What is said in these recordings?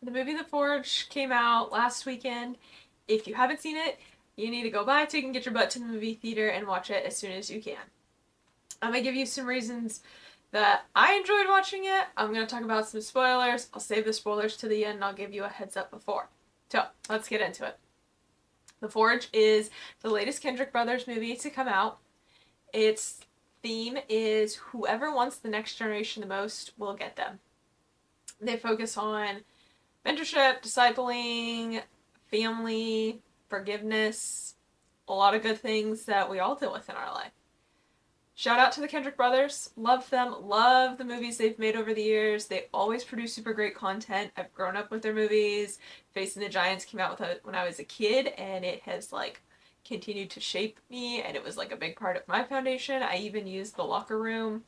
The movie The Forge came out last weekend. If you haven't seen it, you need to go buy it so you can get your butt to the movie theater and watch it as soon as you can. I'm gonna give you some reasons that I enjoyed watching it. I'm gonna talk about some spoilers. I'll save the spoilers to the end and I'll give you a heads up before. So, let's get into it. The Forge is the latest Kendrick Brothers movie to come out. Its theme is whoever wants the next generation the most will get them. They focus on mentorship, discipling, family, forgiveness, a lot of good things that we all deal with in our life. Shout out to the Kendrick Brothers. Love them. Love the movies they've made over the years. They always produce super great content. I've grown up with their movies. Facing the Giants came out with it when I was a kid, and it has continued to shape me, and it was like a big part of my foundation. I even used the locker room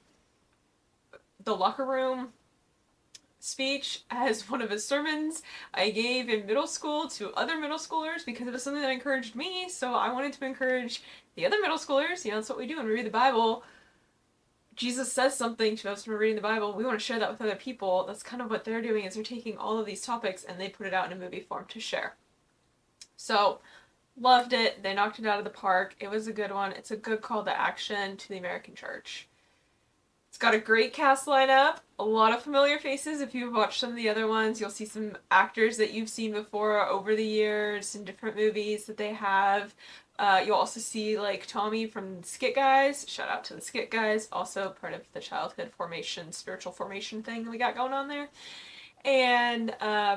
speech as one of his sermons I gave in middle school to other middle schoolers because it was something that encouraged me. So I wanted to encourage the other middle schoolers. That's what we do when we read the Bible. Jesus says something to us when we're reading the Bible. We want to share that with other people. That's kind of what they're doing, is they're taking all of these topics and they put it out in a movie form to share. So loved it. They knocked it out of the park. It was a good one. It's a good call to action to the American church. It's got a great cast lineup, a lot of familiar faces. If you've watched some of the other ones, you'll see some actors that you've seen before over the years in different movies that they have. You'll also see Tommy from Skit Guys. Shout out to the Skit Guys, also part of the childhood formation, spiritual formation thing that we got going on there. And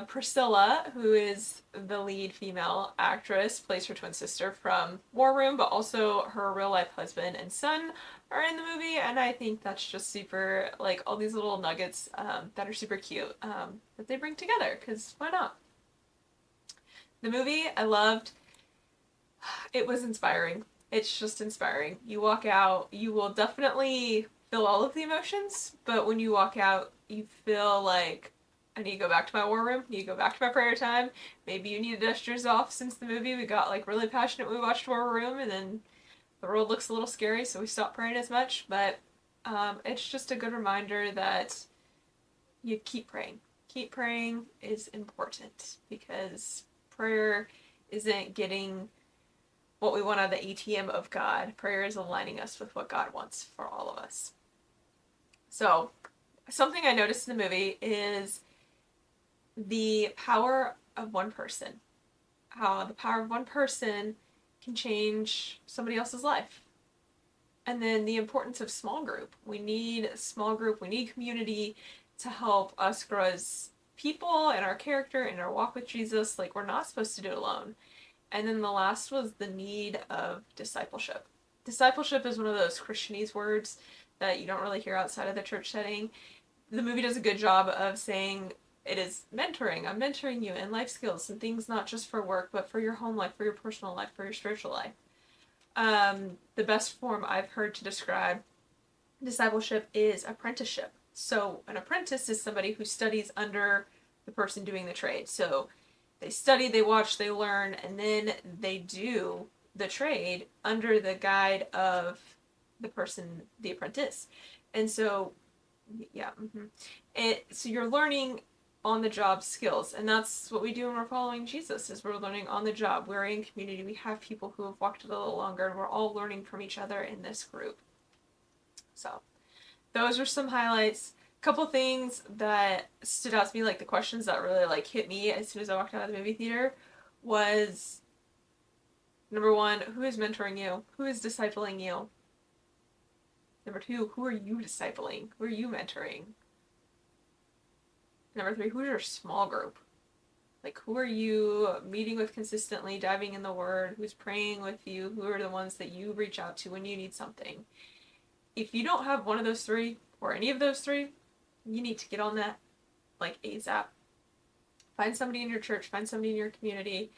Priscilla, who is the lead female actress, plays her twin sister from War Room, but also her real life husband and son are in the movie. And I think that's just super, all these little nuggets that are super cute that they bring together, because why not? The movie I loved. It was inspiring. It's just inspiring. You walk out, you will definitely feel all of the emotions, but when you walk out, you feel like, I need to go back to my war room. I need to go back to my prayer time. Maybe you need to dust yours off since the movie. We got really passionate when we watched War Room, and then the world looks a little scary, so we stopped praying as much. But it's just a good reminder that you keep praying. Keep praying is important, because prayer isn't getting what we want out of the ATM of God. Prayer is aligning us with what God wants for all of us. So, something I noticed in the movie is the power of one person. How the power of one person can change somebody else's life. And then the importance of small group. We need a small group, we need community to help us grow as people and our character and our walk with Jesus. We're not supposed to do it alone. And then the last was the need of discipleship. Discipleship is one of those Christianese words that you don't really hear outside of the church setting. The movie does a good job of saying it is mentoring. I'm mentoring you in life skills and things not just for work, but for your home life, for your personal life, for your spiritual life. The best form I've heard to describe discipleship is apprenticeship. So an apprentice is somebody who studies under the person doing the trade. So they study, they watch, they learn, and then they do the trade under the guide of the person, the apprentice. And so, yeah. So you're learning on the job skills, and that's what we do when we're following Jesus, is we're learning on the job. We're in community. We have people who have walked a little longer, and we're all learning from each other in this group. So those are some highlights. Couple things that stood out to me, the questions that really hit me as soon as I walked out of the movie theater, was number one, who is mentoring you? Who is discipling you? Number two, who are you discipling? Who are you mentoring? Number three, who's your small group? Who are you meeting with consistently, diving in the Word? Who's praying with you? Who are the ones that you reach out to when you need something? If you don't have one of those three, or any of those three, you need to get on that, ASAP. Find somebody in your church, find somebody in your community,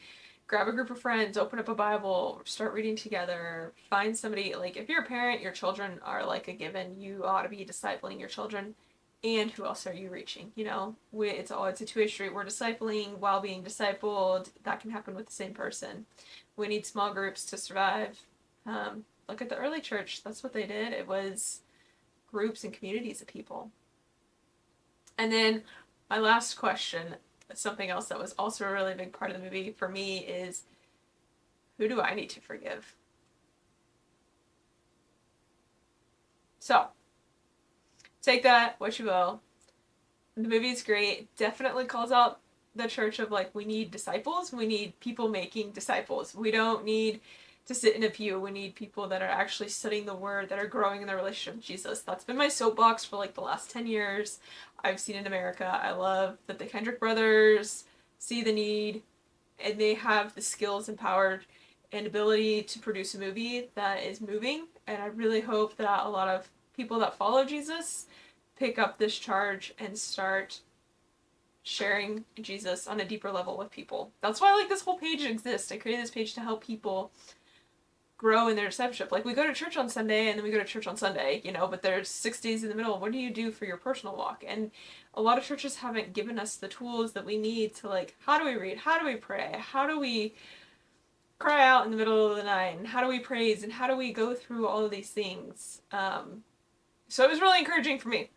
grab a group of friends, open up a Bible, start reading together, find somebody, if you're a parent, your children are a given, you ought to be discipling your children. And who else are you reaching? It's a two-way street. We're discipling while being discipled. That can happen with the same person. We need small groups to survive. Look at the early church. That's what they did. It was groups and communities of people. And then my last question, something else that was also a really big part of the movie for me is, who do I need to forgive? So, take that what you will. The movie is great. It definitely calls out the church of like, we need disciples. We need people making disciples. We don't need to sit in a pew. We need people that are actually studying the word, that are growing in their relationship with Jesus. That's been my soapbox for like the last 10 years. I've seen in America. I love that the Kendrick Brothers see the need, and they have the skills and power and ability to produce a movie that is moving. And I really hope that a lot of people that follow Jesus pick up this charge and start sharing Jesus on a deeper level with people. That's why like this whole page exists. I created this page to help people grow in their discipleship. Like, we go to church on Sunday and then we go to church on Sunday, you know, but there's 6 days in the middle. What do you do for your personal walk? And a lot of churches haven't given us the tools that we need to, like, how do we read? How do we pray? How do we cry out in the middle of the night? And how do we praise? And how do we go through all of these things? So it was really encouraging for me.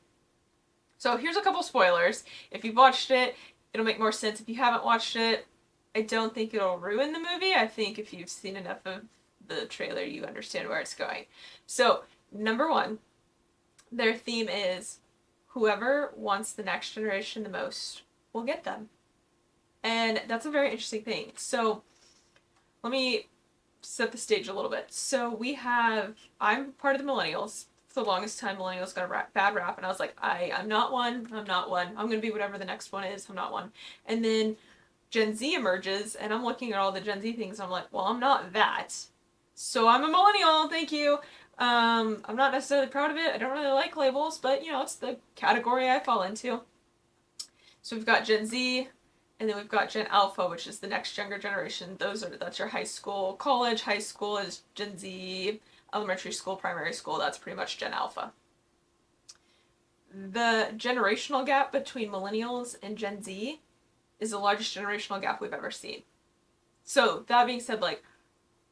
So here's a couple spoilers. If you've watched it, it'll make more sense. If you haven't watched it, I don't think it'll ruin the movie. I think if you've seen enough of the trailer, you understand where it's going. So, number one, their theme is whoever wants the next generation the most will get them. And that's a very interesting thing. So, let me set the stage a little bit. So, I'm part of the millennials. For the longest time, millennials got a bad rap, and I was like, I'm not one. I'm going to be whatever the next one is. I'm not one. And then Gen Z emerges, and I'm looking at all the Gen Z things, and I'm like, well, I'm not that. So I'm a millennial, thank you. I'm not necessarily proud of it. I don't really like labels, but you know, it's the category I fall into. So we've got Gen Z, and then we've got Gen Alpha, which is the next younger generation. That's your high school, college. High school is Gen Z, elementary school, primary school. That's pretty much Gen Alpha. The generational gap between millennials and Gen Z is the largest generational gap we've ever seen. So that being said, like,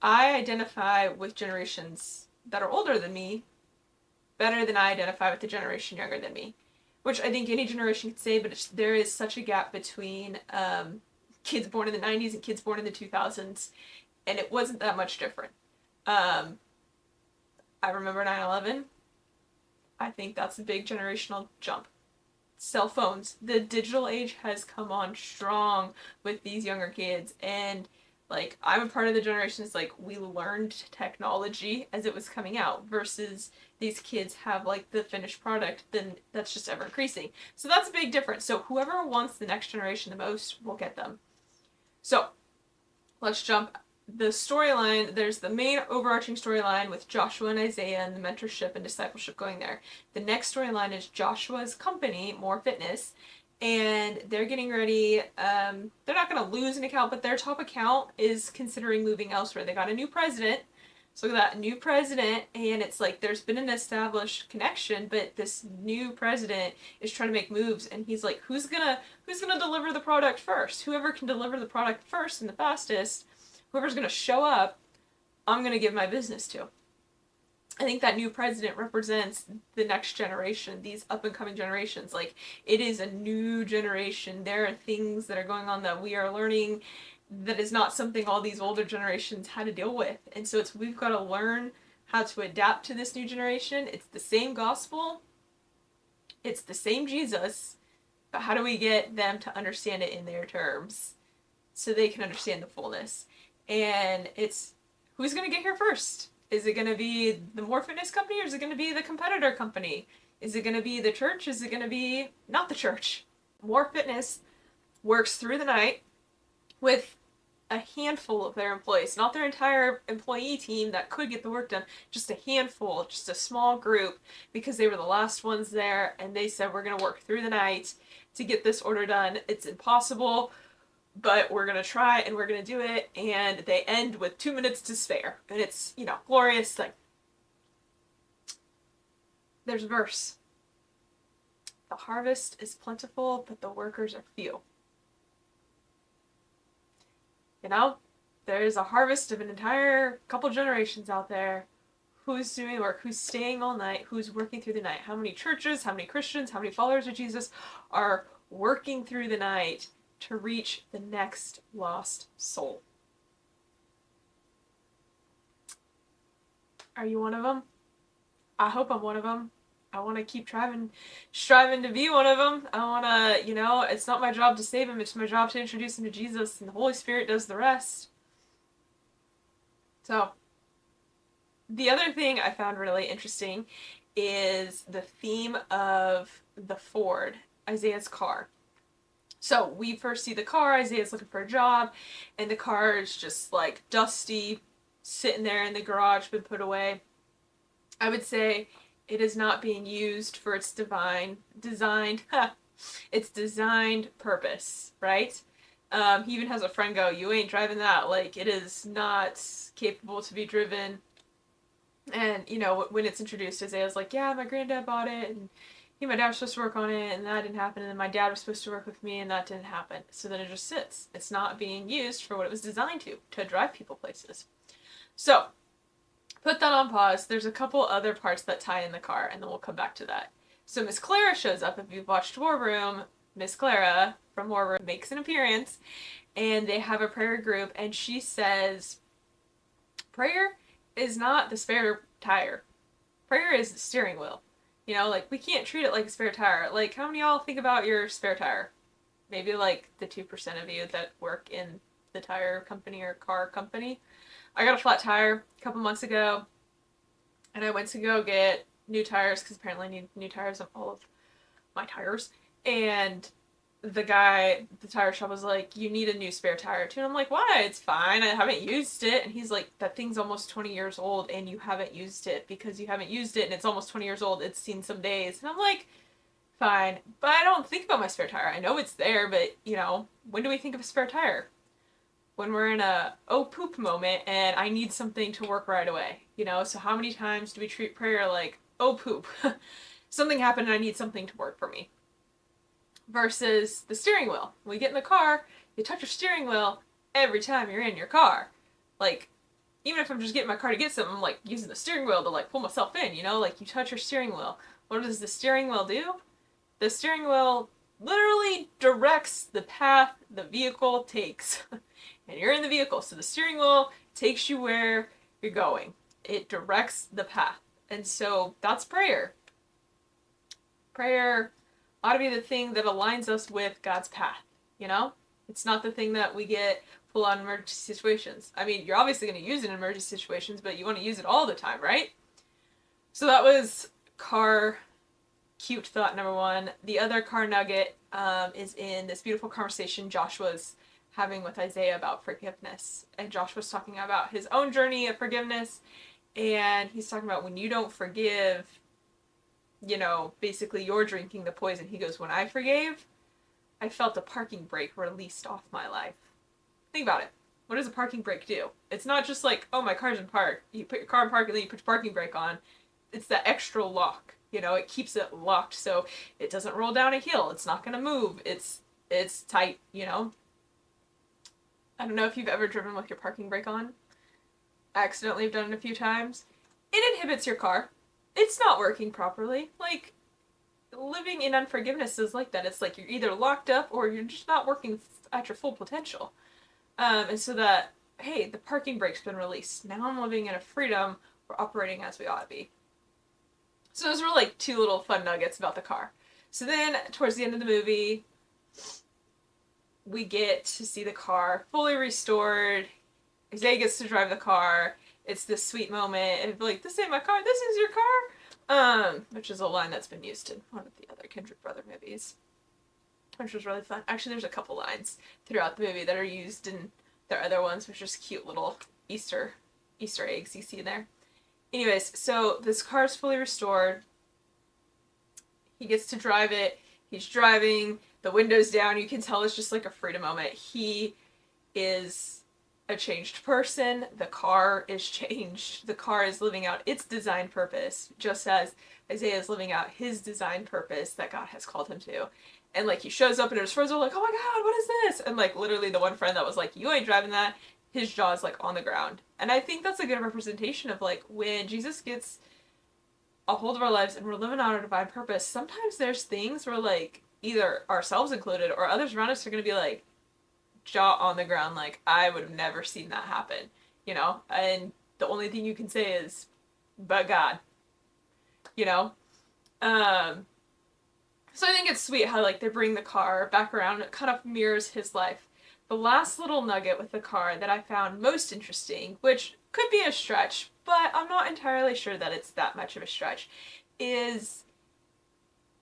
I identify with generations that are older than me better than I identify with the generation younger than me, which I think any generation could say, but there is such a gap between kids born in the 90s and kids born in the 2000s, and it wasn't that much different. I remember 9/11. I think that's a big generational jump. Cell phones. The digital age has come on strong with these younger kids, and like, I'm a part of the generation that's like, we learned technology as it was coming out, versus these kids have like the finished product, then that's just ever increasing. So that's a big difference. So whoever wants the next generation the most will get them. So let's jump. The storyline, there's the main overarching storyline with Joshua and Isaiah and the mentorship and discipleship going there. The next storyline is Joshua's company, More Fitness, and they're getting ready. They're not going to lose an account, but their top account is considering moving elsewhere. They got a new president. So look at that, new president, and it's like there's been an established connection, but this new president is trying to make moves, and he's like, who's gonna deliver the product first? Whoever can deliver the product first and the fastest, whoever's gonna show up, I'm gonna give my business to. I think that new president represents the next generation, these up and coming generations. Like, it is a new generation. There are things that are going on that we are learning that is not something all these older generations had to deal with. And so we've got to learn how to adapt to this new generation. It's the same gospel. It's the same Jesus. But how do we get them to understand it in their terms so they can understand the fullness? And it's, who's going to get here first? Is it going to be the More Fitness company, or is it going to be the competitor company? Is it going to be the church? Is it going to be not the church? More Fitness works through the night with a handful of their employees, not their entire employee team that could get the work done, just a handful, just a small group, because they were the last ones there, and they said, we're going to work through the night to get this order done. It's impossible, but we're going to try, and we're going to do it. And they end with 2 minutes to spare, and it's, you know, glorious thing. There's a verse. The harvest is plentiful, but the workers are few. You know, there's a harvest of an entire couple generations out there. Who's doing work? Who's staying all night? Who's working through the night? How many churches, how many Christians, how many followers of Jesus are working through the night to reach the next lost soul. Are you one of them? I hope I'm one of them. I want to keep striving to be one of them. I want to, it's not my job to save him, it's my job to introduce him to Jesus, and the Holy Spirit does the rest. So, the other thing I found really interesting is the theme of the Ford, Isaiah's car. So, we first see the car, Isaiah's looking for a job, and the car is just like dusty, sitting there in the garage, been put away. I would say it is not being used for its its designed purpose, right? He even has a friend go, "You ain't driving that. Like, it is not capable to be driven." And, when it's introduced, Isaiah's like, "Yeah, my granddad bought it, and my dad was supposed to work on it, and that didn't happen, and then my dad was supposed to work with me, and that didn't happen." So then it just sits. It's not being used for what it was designed to drive people places. So, put that on pause. There's a couple other parts that tie in the car, and then we'll come back to that. So Miss Clara shows up. If you've watched War Room, Miss Clara from War Room makes an appearance, and they have a prayer group, and she says, prayer is not the spare tire. Prayer is the steering wheel. We can't treat it like a spare tire. Like, how many of y'all think about your spare tire? Maybe, like, the 2% of you that work in the tire company or car company. I got a flat tire a couple months ago, and I went to go get new tires, because apparently I need new tires on all of my tires, and the guy at the tire shop was like, "You need a new spare tire too." And I'm like, "Why? It's fine. I haven't used it." And he's like, "That thing's almost 20 years old, and you haven't used it because you haven't used it, and it's almost 20 years old. It's seen some days." And I'm like, "Fine, but I don't think about my spare tire. I know it's there, but, when do we think of a spare tire? When we're in a oh poop moment and I need something to work right away, So how many times do we treat prayer like, oh poop, something happened and I need something to work for me? Versus the steering wheel. When you get in the car, you touch your steering wheel every time you're in your car. Like, even if I'm just getting my car to get something, I'm like using the steering wheel to like pull myself in, Like, you touch your steering wheel. What does the steering wheel do? The steering wheel literally directs the path the vehicle takes. And you're in the vehicle, so the steering wheel takes you where you're going. It directs the path. And so that's prayer. Prayer ought to be the thing that aligns us with God's path, It's not the thing that we get pull on emergency situations. I mean, you're obviously going to use it in emergency situations, but you want to use it all the time, right? So that was car cute thought number one. The other car nugget is in this beautiful conversation Joshua's having with Isaiah about forgiveness. And Joshua's talking about his own journey of forgiveness, and he's talking about when you don't forgive, basically you're drinking the poison. He goes, when I forgave, I felt a parking brake released off my life. Think about it. What does a parking brake do? It's not just like, oh, my car's in park. You put your car in park and then you put your parking brake on. It's that extra lock. It keeps it locked so it doesn't roll down a hill. It's not going to move. It's tight, I don't know if you've ever driven with your parking brake on. I accidentally have done it a few times. It inhibits your car. It's not working properly. Like, living in unforgiveness is like that. It's like you're either locked up or you're just not working at your full potential. And so that, hey, the parking brake's been released. Now I'm living in a freedom. We're operating as we ought to be. So those were like two little fun nuggets about the car. So then, towards the end of the movie, we get to see the car fully restored. Isaiah gets to drive the car. It's this sweet moment. And like, this ain't my car, this is your car. Which is a line that's been used in one of the other Kendrick Brothers movies. Which was really fun. Actually, there's a couple lines throughout the movie that are used in their other ones, which are just cute little Easter eggs you see there. Anyways, so this car is fully restored. He gets to drive it. He's driving. The window's down. You can tell it's just like a freedom moment. He is a changed person. The car is changed. The car is living out its design purpose, just as Isaiah is living out his design purpose that God has called him to. And like, he shows up and his friends are like, oh my God, what is this? And like, literally the one friend that was like, you ain't driving that, his jaw is like on the ground. And I think that's a good representation of like, when Jesus gets a hold of our lives and we're living out our divine purpose, sometimes there's things where like, either ourselves included or others around us are going to be like, jaw on the ground, like, I would have never seen that happen, you know? And the only thing you can say is, but God, you know? Um, so I think it's sweet how, like, they bring the car back around. It kind of mirrors his life. The last little nugget with the car that I found most interesting, which could be a stretch, but I'm not entirely sure that it's that much of a stretch, is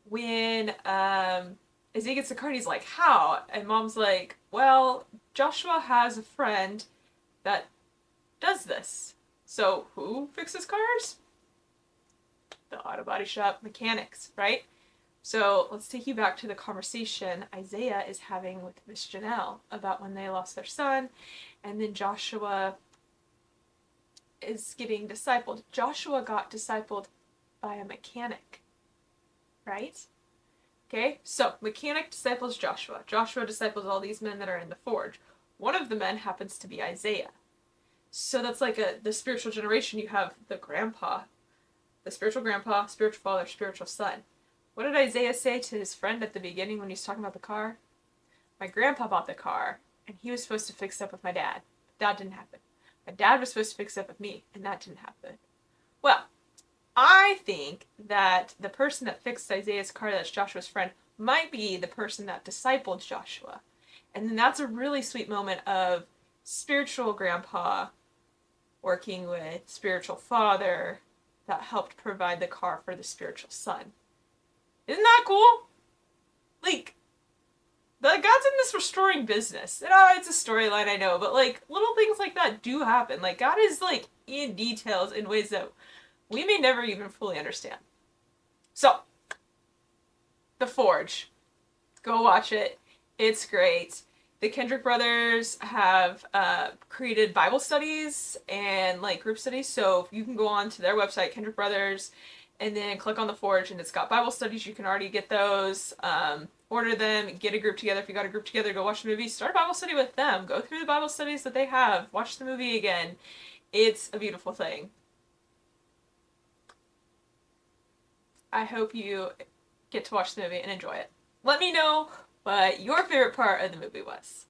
when Isaiah gets the car and he's like, how? And Mom's like, well, Joshua has a friend that does this. So who fixes cars? The auto body shop mechanics, right? So let's take you back to the conversation Isaiah is having with Miss Janelle about when they lost their son, and then Joshua is getting discipled. Joshua got discipled by a mechanic, right? Okay, so mechanic disciples Joshua. Joshua disciples all these men that are in the forge. One of the men happens to be Isaiah. So that's like the spiritual generation. You have the grandpa, the spiritual grandpa, spiritual father, spiritual son. What did Isaiah say to his friend at the beginning when he's talking about the car? My grandpa bought the car, and he was supposed to fix it up with my dad. But that didn't happen. My dad was supposed to fix it up with me, and that didn't happen. Well, I think that the person that fixed Isaiah's car, that's Joshua's friend, might be the person that discipled Joshua. And then that's a really sweet moment of spiritual grandpa working with spiritual father that helped provide the car for the spiritual son. Isn't that cool? Like, God's in this restoring business. And it's a storyline, I know, but like little things like that do happen. Like God is like in details in ways that we may never even fully understand. So, The Forge. Go watch it. It's great. The Kendrick Brothers have created Bible studies and like group studies. So you can go on to their website, Kendrick Brothers, and then click on The Forge, and it's got Bible studies. You can already get those. Order them. Get a group together. If you got a group together, go watch the movie. Start a Bible study with them. Go through the Bible studies that they have. Watch the movie again. It's a beautiful thing. I hope you get to watch the movie and enjoy it. Let me know what your favorite part of the movie was.